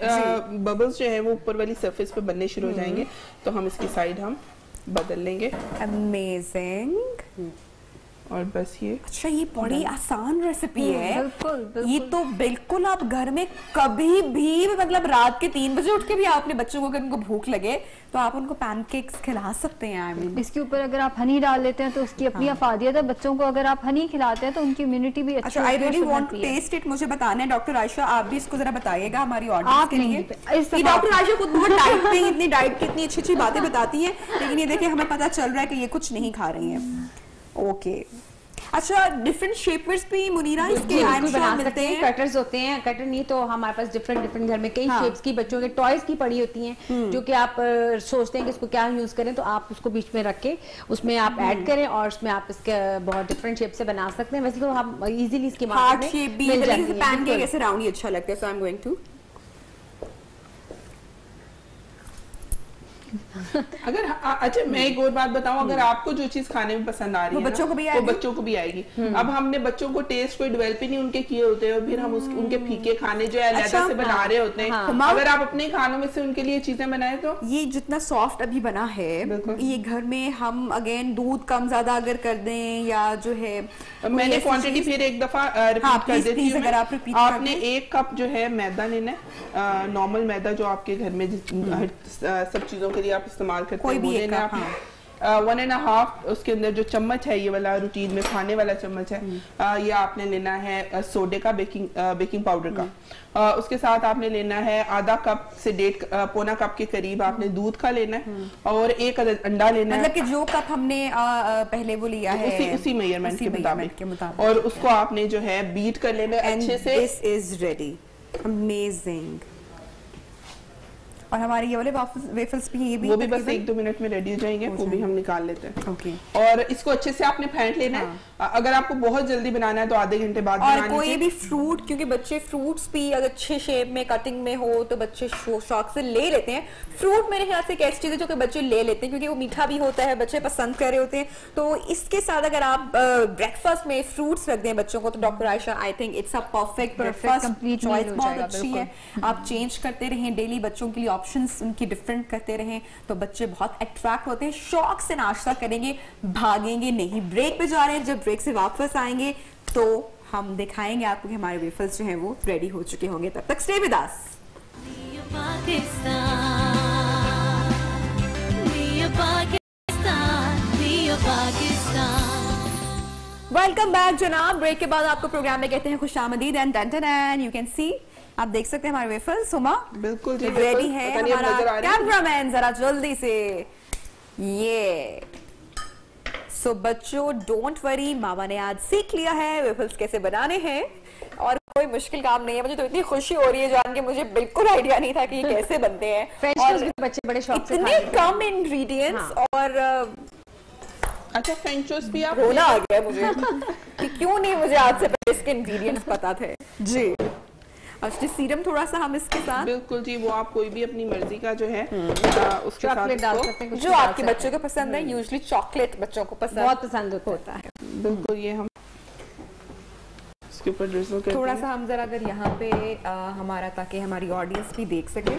बबल्स जो है वो ऊपर वाली सरफेस पे बनने शुरू हो जाएंगे तो हम इसकी साइड हम बदल लेंगे। अमेजिंग। और बस ये। अच्छा, ये बड़ी आसान रेसिपी है। बिल्कुल। ये तो बिल्कुल आप घर में कभी भी, मतलब रात के 3 बजे उठ के भी आपने बच्चों को, अगर उनको भूख लगे तो आप उनको पैनकेक्स खिला सकते हैं। आई मीन इसके ऊपर अगर आप हनी डाल लेते हैं तो उसकी अपनी अफादियत है। बच्चों को अगर आप हनी खिलाते हैं तो उनकी इम्यूनिटी भी अच्छी। अच्छा, I really want to test it. मुझे बताना है डॉक्टर आयशा, आप भी इसको जरा बताइएगा हमारी ऑडियंस के लिए। डॉक्टर आयशा खुद बहुत डाइट पे इतनी डाइट की इतनी अच्छी अच्छी बातें बताती है, लेकिन ये देखिए हमें पता चल रहा है कि ये कुछ नहीं खा रही है। ओके, अच्छा, डिफरेंट शेपर्स भी मुनीरा इसके बना सकते हैं। कटर्स होते हैं, कटर नहीं तो हमारे पास डिफरेंट घर में कई शेप्स की बच्चों के टॉयज की पड़ी होती हैं, जो कि आप सोचते हैं कि इसको क्या यूज करें, तो आप उसको बीच में रख के उसमें आप ऐड करें और उसमें आप इसके बहुत डिफरेंट शेप से बना सकते हैं। वैसे तो हम इजीली इसकी मार्केट में मिल जाती है। पैनकेक ऐसे राउंड ही अच्छा लगता है, सो आई एम गोइंग टू। अगर अच्छा मैं एक और बात बताऊं, अगर आपको जो चीज खाने में पसंद आ रही है वो बच्चों को भी आएगी। अब हमने बच्चों को टेस्ट कोई डेवलप ही नहीं उनके किए होते हैं और फिर हम उनके फीके खाने जो है अलग से बना रहे होते हैं। अगर आप अपने खानों में से उनके लिए चीजें बनाए तो ये जितना सॉफ्ट अभी बना है, ये घर में हम अगेन दूध कम ज्यादा अगर कर दें या जो है, मैंने क्वांटिटी फिर एक दफा रिपीट कर देती हूँ। अगर आप आपने 1 कप जो है मैदा लेना है, नॉर्मल मैदा जो आपके घर में सब चीजों के लिए आप इस्तेमाल करते हैं, वो लेना है आप 1.5 उसके अंदर जो चम्मच है ये वाला रूटीन में खाने वाला चम्मच है, ये आपने लेना है सोडे का, बेकिंग पाउडर का। उसके साथ आपने लेना है आधा कप से 1.5 पौना कप के करीब आपने दूध का लेना है और 1 अंडा लेना है। मतलब कि जो कप हमने पहले वो लिया है उसी मेजरमेंट के मुताबिक, और उसको आपने जो है बीट कर लेना है अच्छे से। This is ready, amazing. और हमारे ये वाले वेफल्स भी, ये भी वो भी बस 1-2 मिनट में रेडी हो जाएंगे, वो भी हम निकाल लेते हैं। ओके। और इसको अच्छे से आपने फेंट लेना है। अगर आपको बहुत जल्दी बनाना है तो आधे घंटे बाद और कोई भी फ्रूट, क्योंकि बच्चे फ्रूट्स भी अगर अच्छे शेप में कटिंग में हो तो बच्चे शौक से ले लेते हैं। फ्रूट मेरे ख्याल से एक ऐसी चीज है जो कि बच्चे ले लेते हैं क्योंकि वो मीठा भी होता है, बच्चे पसंद कर रहे होते हैं। तो इसके साथ अगर आप ब्रेकफास्ट में फ्रूट्स रख दें बच्चों को तो doctor Ayesha, I think it's a perfect breakfast choice, बहुत अच्छी है। आप चेंज करते रहें डेली, बच्चों के लिए ऑप्शंस उनकी डिफरेंट करते रहें तो बच्चे बहुत अट्रैक्ट होते हैं, शौक से नाश्ता करेंगे, भागेंगे नहीं। ब्रेक पे जा रहे हैं, जब ब्रेक से वापस आएंगे तो हम दिखाएंगे आपको कि हमारे वेफल्स जो हैं वो रेडी हो चुके होंगे। तब तक stay with us. Welcome back जनाब। ब्रेक के बाद आपको प्रोग्राम में कहते हैं खुशामदीद एंड यू कैन सी, आप देख सकते हैं हमारे वेफल्स। सुमा बिल्कुल जी रेडी है। हमारा कैमरामैन जरा जल्दी से ये। सो बच्चों डोंट वरी, मामा ने आज सीख लिया है वेफल्स कैसे बनाने हैं और कोई मुश्किल काम नहीं है। मुझे तो इतनी खुशी हो रही है जान के, मुझे बिल्कुल आइडिया नहीं था कि ये कैसे बनते हैं और बच्चे बड़े शौक से इतने कम इंग्रेडिएंट्स। और अच्छा फ्रेंच टोस्ट भी आप रोना आ गया मुझे कि क्यों नहीं मुझे आज से पहले इसके इंग्रेडिएंट्स पता थे जी। अच्छा सीरम थोड़ा सा हम इसके साथ, बिल्कुल जी, वो आप कोई भी अपनी मर्जी का जो है उसके चॉकलेट डाल साथ सकते हैं, जो आपके बच्चों को पसंद है। यूजुअली चॉकलेट बच्चों को बहुत पसंद होता है। बिल्कुल ये हम इसके ऊपर ड्रिजल करते हैं थोड़ा सा। हम जरा अगर यहाँ पे हमारा, ताकि हमारी ऑडियंस भी देख सके,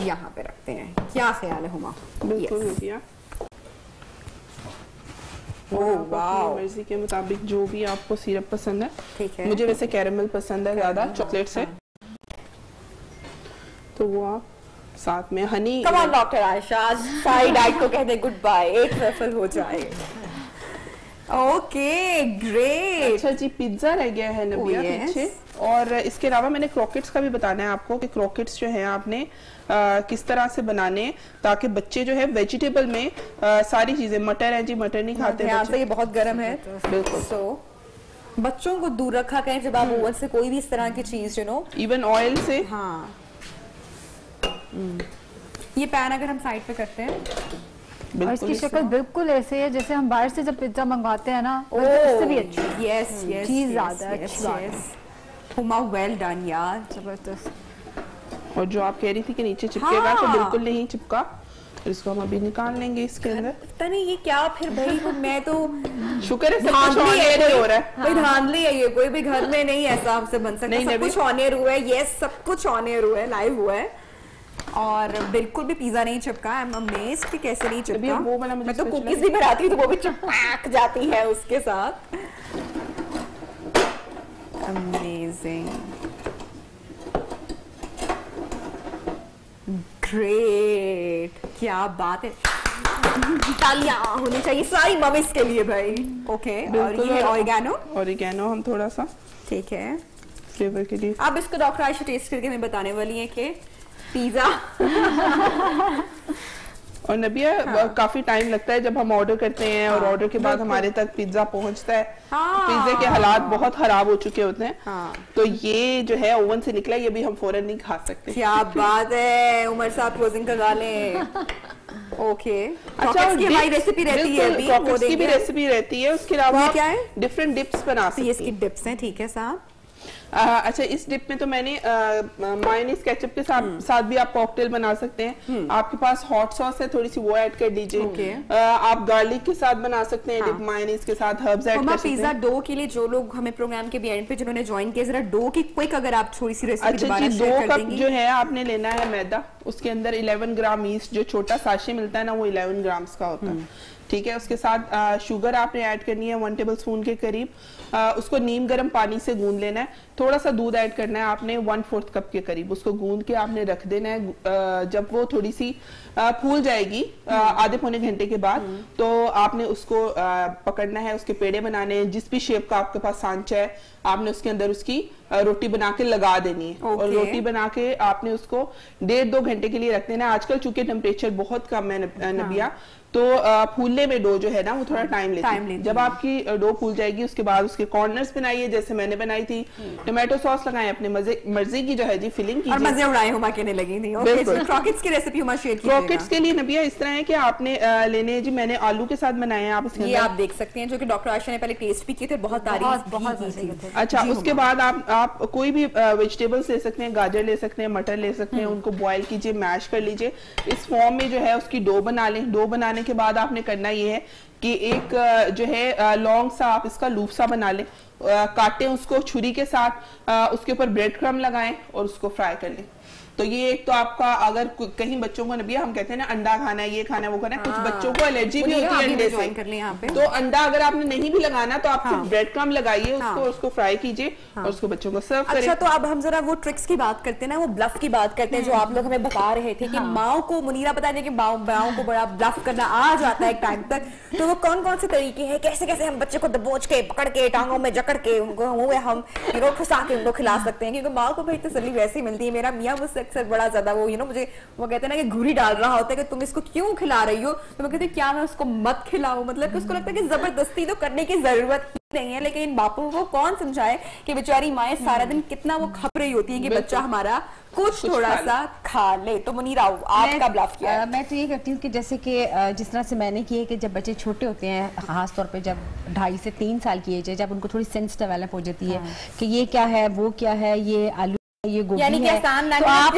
यहाँ पे रखते हैं। क्या ख्याल है हुमा? बिल्कुल हो गया। अपनी मर्जी के मुताबिक जो भी आपको सिरप पसंद है, ठीक है। मुझे वैसे कैरेमल पसंद है ज्यादा चॉकलेट से, तो वो आप साथ में Honey. Come on doctor Ayesha, आज सारी डाइट को कह दे गुड बाय, 8 वेफल हो जाए। Okay great. अच्छा जी, पिज्जा रह गया है नबिया पीछे। और इसके अलावा मैंने क्रॉकेट्स का भी बताना है आपको कि क्रॉकेट्स जो है आपने किस तरह से बनाने ताकि बच्चे जो है वेजिटेबल में सारी चीजें, मटर है जी, मटर नहीं खाते बच्चे। ये बहुत गर्म है बिल्कुल। सो बच्चों को दूर रखा करें जब आप ओवन से कोई भी इस तरह की चीज, यू नो, इवन ऑयल से। हाँ ये पैन अगर हम साइड पे करते हैं, और इसकी शक्ल बिल्कुल ऐसे है जैसे हम बाहर से जब पिज्जा मंगवाते हैं ना, उससे भी अच्छी। यस यस, चीज ज्यादा अच्छी। हुमा वेल डन यार, जबरदस्त। और जो आप कह रही थी कि नीचे चिपकेगा, तो बिल्कुल नहीं चिपका। इसको हम अभी निकाल लेंगे इसके अंदर। पता नहीं ये क्या फिर भाई, मैं तो शुक्र है सब कुछ ऑनियर हो रहा है। भाई धांधली है ये, कोई भी घर में नहीं ऐसा हमसे बन सकता। सब कुछ ऑनियर हुआ है, यस सब कुछ ऑनियर हुआ है, लाइव हुआ है और बिल्कुल भी पिज्जा नहीं चिपका। आई एम अमेज्ड कि कैसे नहीं चिपका। मैं तो कुकीज भी बनाती हूँ तो वो भी चिपक जाती है उसके साथ। अमेजिंग, ग्रेट, क्या बात है। तालियां होनी चाहिए सारी मम्मीज के लिए भाई। ओके और ये है ऑरिगेनो हम थोड़ा सा, ठीक है, फ्लेवर के लिए। अब इसको डॉक्टर आयशा टेस्ट करके हमें बताने वाली है कि पिज्जा और नबिया काफी टाइम लगता है जब हम ऑर्डर करते हैं और ऑर्डर के बाद हमारे तक पिज्जा पहुंचता है। पिज्जे के हालात बहुत खराब हो चुके होते हैं। तो ये जो है ओवन से निकला, ये भी हम फौरन नहीं खा सकते। क्या बात है, उमर साहब क्लोजिंग का गाले। ओके, अच्छा, हमारी रेसिपी रहती है अभी, वो की भी रेसिपी रहती है। उसके अलावा क्या है, डिफरेंट डिप्स बना सकते हैं। ये इसकी डिप्स हैं, ठीक है साहब। अच्छा, इस डिप में तो मैंने मायोनीज केचप के साथ भी आप कॉकटेल बना सकते हैं। आपके पास हॉट सॉस है, थोड़ी सी वो ऐड कर दीजिए। आप गार्लिक के साथ बना सकते हैं डिप, मायोनीज के साथ हर्ब्स ऐड कर सकते हैं। पिज्जा डो के लिए जो लोग हमें प्रोग्राम के एंड पे जिन्होंने ज्वाइन किया, जरा डो की क्विक अगर आप थोड़ी सी रेसिपी दोबारा शेयर कर देंगी। 2 कप जो है आपने लेना है मैदा, उसके अंदर 11 ग्राम ईस्ट, जो छोटा साशे मिलता है ना, वो 11 ग्राम का होता है। ठीक है, उसके साथ शुगर आपने ऐड करनी है 1 टेबलस्पून के करीब। उसको नीम गर्म पानी से गूंद लेना है। थोड़ा सा दूध ऐड करना है आपने 1/4 कप के करीब। उसको गूंद के आपने रख देना है। जब वो थोड़ी सी फूल जाएगी आधे पौने घंटे के बाद, तो आपने उसको पकड़ना है, उसके पेड़े बनाने हैं। जिस भी शेप का आपके पास सांचा है, आपने उसके अंदर उसकी रोटी बना के लगा देनी है। और रोटी बना के आपने उसको 1.5-2 घंटे के लिए रख देना है। आजकल चूंकि टेम्परेचर बहुत कम है नबिया, तो फूलने में डो जो है ना वो थोड़ा टाइम लेती है। जब आपकी डो फूल जाएगी, उसके बाद उसके कॉर्नर्स बनाइए जैसे मैंने बनाई थी। टोमेटो सॉस लगाएं अपने मर्जी की जो है जी, फिलिंग कीजिए। और मजे उड़ाए हुमा कहने लगी थी। क्रॉकेट्स की रेसिपी हुमा शेयर कीजिएगा। क्रॉकेट्स के लिए नबिया इस तरह है कि आपने लेने जी, मैंने आलू के साथ बनाए हैं। आप ये आप देख सकते हैं, जो कि डॉक्टर आशा ने पहले टेस्ट भी किए थे, बहुत तारीफ की थी। अच्छा, उसके बाद आप कोई भी वेजिटेबल्स ले सकते हैं, गाजर ले सकते हैं, मटर ले सकते हैं। उनको बॉयल कीजिए, मैश कर लीजिए। इस फॉर्म में जो है उसकी डो बना लें। डो बनाने के बाद आपने करना ये है कि एक जो है लॉन्ग सा आप इसका लूप सा बना लें, काटें उसको छुरी के साथ, उसके ऊपर ब्रेड क्रम्ब लगाएं और उसको फ्राई कर लें। तो ये एक तो आपका, अगर कहीं बच्चों को नबिया हम कहते हैं ना अंडा खाना है, ये खाना है, वो खाना है, कुछ बच्चों को एलर्जी भी होती है अंडे से, तो अंडा अगर आपने नहीं भी लगाना तो आप ब्रेड क्रम्ब लगाइए उसको, उसको फ्राई कीजिए और उसको बच्चों को सर्व करें। अच्छा, तो अब हम जरा वो ट्रिक्स की बात करते हैं ना, वो ब्लफ की बात करते हैं, जो आप लोग हमें बता रहे थे कि माओ को, मुनीरा बता रही है कि माओ को बड़ा ब्लफ करना आ जाता है एक टाइम तक। तो वो कौन कौन से तरीके हैं, कैसे कैसे हम बच्चे को दबोच के, पकड़ के, टांगों में जकड़ के, उनको हम फंसा के उनको खिला सकते हैं? क्योंकि माओ को भाई तसल्ली वैसे ही मिलती है। मेरा मियाँ मुझसे अक्सर बड़ा ज्यादा मुझे वो कहते हैं ना कि घूरी डाल रहा होता है कि तुम इसको क्यों खिला रही हो, तो मैं कहती क्या मैं उसको मत खिलाऊं। मतलब कि उसको लगता है कि जबरदस्ती तो करने की जरूरत ही नहीं है। लेकिन इन बापों को कौन समझाए कि बेचारी माएं सारा दिन कितना वो खप रही होती है कि बच्चा हमारा कुछ थोड़ा सा खा ले। तो मुनीरा, आपका ब्लफ क्या है? मैं तो ये करती हूँ कि जैसे कि जिस तरह से मैंने किया कि जब बच्चे छोटे होते हैं, खास तौर पे जब 2.5 से 3 साल की एज है, जब उनको थोड़ी सेंस डेवलप हो जाती है कि ये क्या है, वो क्या है, ये आलू, ये गोभी है, तो आप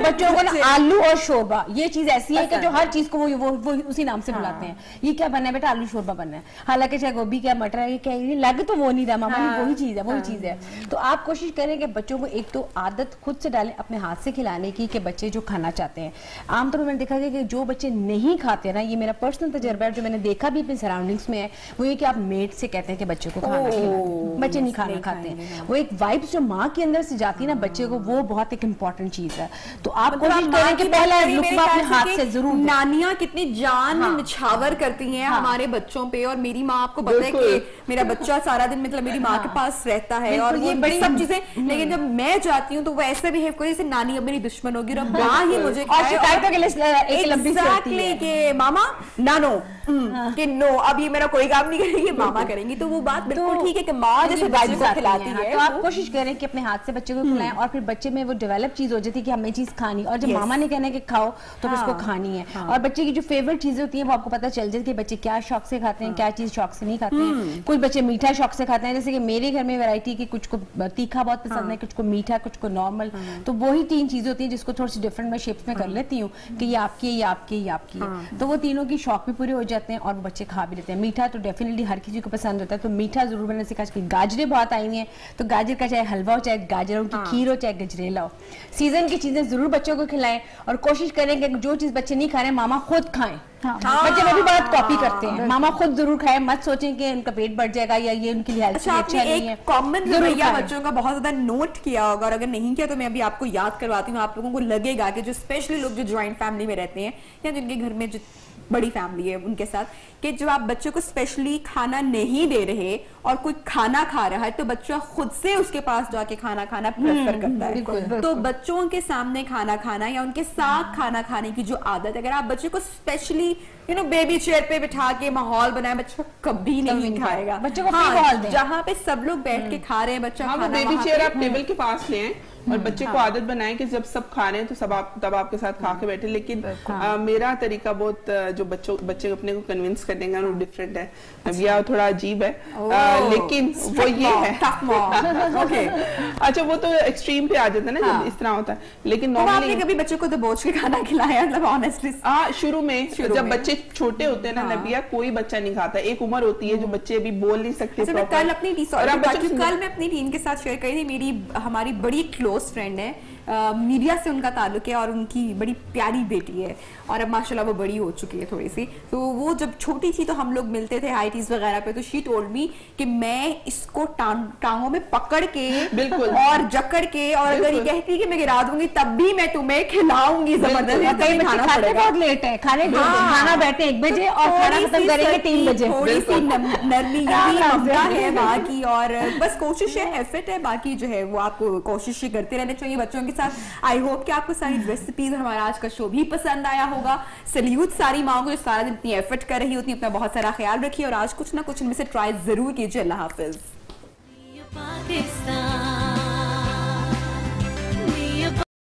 बच्चों को ना आलू और शोरबा, ये चीज ऐसी है कि जो हर चीज को वो उसी नाम से बुलाते हैं। ये क्या बनना है बेटा? आलू शोरबा बनना है। हालांकि चाहे गोभी क्या, मटर है, क्या ये लग तो वो नहीं रहा मामा, वही चीज है, वही चीज है। तो आप कोशिश करें कि बच्चों को एक तो आदत खुद से डालें अपने हाथ से खिलाने की, कि बच्चे जो खाना चाहते हैं। आमतौर पर मैंने देखा है कि जो बच्चे नहीं खाते ना, ये मेरा पर्सनल तजर्बा है, जो मैंने देखा भी अपने सराउंडिंग्स में है, वो ये कि आप मेड से कहते हैं कि बच्चे को खाना खिलाएं, बच्चे नहीं खाना खाते हैं। वो एक वाइब्स जो माँ के अंदर से जाती है ना बच्चे को, वो बहुत एक इम्पोर्टेंट चीज है। तो आप कोशिश करें कि पहला लुक्मा अपने हाथ से जरूर। नानियां कितनी जान निछावर करती हैं हमारे बच्चों पे, और मेरी माँ, आपको पता है कि मेरा बच्चा सारा दिन मतलब मेरी माँ के पास रहता है और ये बड़ी सब चीजें, लेकिन जब मैं जाती हूँ तो वो ऐसे बिहेव करे जैसे नानी अब मेरी दुश्मन होगी और माँ ही मुझे के मामा नानो कि नो, अब ये मेरा कोई काम नहीं करेगी, मामा करेंगे। तो वो बात बिल्कुल ठीक है कि माँ जैसे बच्चे को खिलाती है। तो आप कोशिश करें कि अपने हाथ से बच्चे को खिलाएं, और फिर बच्चे में वो डेवलप चीज हो जाती है कि हमें चीज खानी, और जब मामा ने कहना है कि खाओ तो फिर उसको खानी है। और बच्चे की जो फेवरेट चीजें होती है वो आपको पता चल जाती है कि बच्चे क्या शौक से खाते हैं, क्या चीज शौक से नहीं खाते हैं। कुछ बच्चे मीठा शौक से खाते हैं, जैसे कि मेरे घर में वैरायटी की, कुछ को तीखा बहुत पसंद है, कुछ को मीठा, कुछ को नॉर्मल। तो वही 3 चीजें होती है जिसको थोड़ी सी डिफरेंट मैं शेप्स में कर लेती हूँ कि ये आपकी है, ये आपकी है, ये आपकी है। तो वो तीनों की शौक भी पूरे हो जाते हैं और बच्चे खा भी लेते हैं। मीठा तो डेफिनेटली हर किसी को पसंद होता है, तो मीठा जरूर मैंने सीखा। गाजरें बहुत आई हैं, तो गाजर का चाहे हलवा हो, चाहे गाजरों की खीर हो, चाहे गजरेला हो, सीजन की चीजें जरूर बच्चों को खिलाएं। और कोशिश करें कि जो चीज बच्चे नहीं खा रहे मामा खुद खाएं। बच्चे में भी बहुत कॉपी करते हैं, मामा खुद जरूर खाएं, मत सोचें कि उनका पेट बढ़ जाएगा या ये उनके लिए अच्छा नहीं है। कॉमन रवैया बच्चों का बहुत ज्यादा नोट किया होगा, और अगर नहीं किया तो मैं अभी आपको याद करवाती हूँ। आप लोगों को लगेगा कि जो स्पेशली लोग जो ज्वाइंट फैमिली में रहते हैं या जिनके घर में बड़ी फैमिली है उनके साथ, कि जब आप बच्चे को स्पेशली खाना नहीं दे रहे और कोई खाना खा रहा है तो बच्चा खुद से उसके पास जाके खाना खाना प्रेफर करता है। तो बच्चों के सामने खाना खाना या उनके साथ खाना खाने की जो आदत, अगर आप बच्चे को स्पेशली बेबी चेयर पे बिठा के माहौल बनाए, बच्चा कभी नहीं खाएगा। बच्चे को जहाँ पे सब लोग बैठ के खा रहे हैं बच्चा खाना, बेबी चेयर आप टेबल के पास ले आए और बच्चे को आदत बनाएं कि जब सब खा रहे हैं तो तब आपके साथ खा के बैठे। लेकिन मेरा तरीका बहुत जो बच्चे अपने को कन्विंस करने का वो डिफरेंट है। नबिया थोड़ा अजीब है, लेकिन वो ये है अच्छा वो तो एक्सट्रीम पे आ जाता है ना जब इस तरह होता है। लेकिन आपने कभी बच्चे को दबोच के खाना खिलाया? मतलब ऑनेस्टली शुरू में जब बच्चे छोटे होते हैं ना नबिया, कोई बच्चा नहीं खाता। एक उम्र होती है जो बच्चे अभी बोल नहीं सकते। कल मैं अपनी टीम के साथ शेयर करी थी, हमारी बड़ी क्लोज फ्रेंड है, मीडिया से उनका ताल्लुक है और उनकी बड़ी प्यारी बेटी है और अब माशाल्लाह वो बड़ी हो चुकी है थोड़ी सी। तो वो जब छोटी थी तो हम लोग मिलते थे हाईटीज वगैरह पे, तो शी टोल्ड मी कि मैं इसको टांगों में पकड़ के बिल्कुल और जकड़ के, और अगर ये कहती कि मैं गिरा दूंगी तब भी मैं तुम्हें खिलाऊंगी जबरदस्ती। बहुत लेट है, खाना बैठे 1 बजे और खाना खत्म करेंगे 3 बजे। थोड़ी सी नरमी ममता है बाकी, और बस कोशिश है, एफर्ट है, बाकी जो है वो आपको कोशिश करते रहने चाहिए बच्चों के साथ। आई होप कि आपको सारी रेसिपीज हमारा आज का शो भी पसंद आया होगा। सैल्यूट सारी माओ को जो सारा दिन इतनी एफर्ट कर रही होती है, अपना बहुत सारा ख्याल रखिए और आज कुछ ना कुछ इनमें से ट्राई जरूर कीजिए। अल्लाह हाफिज।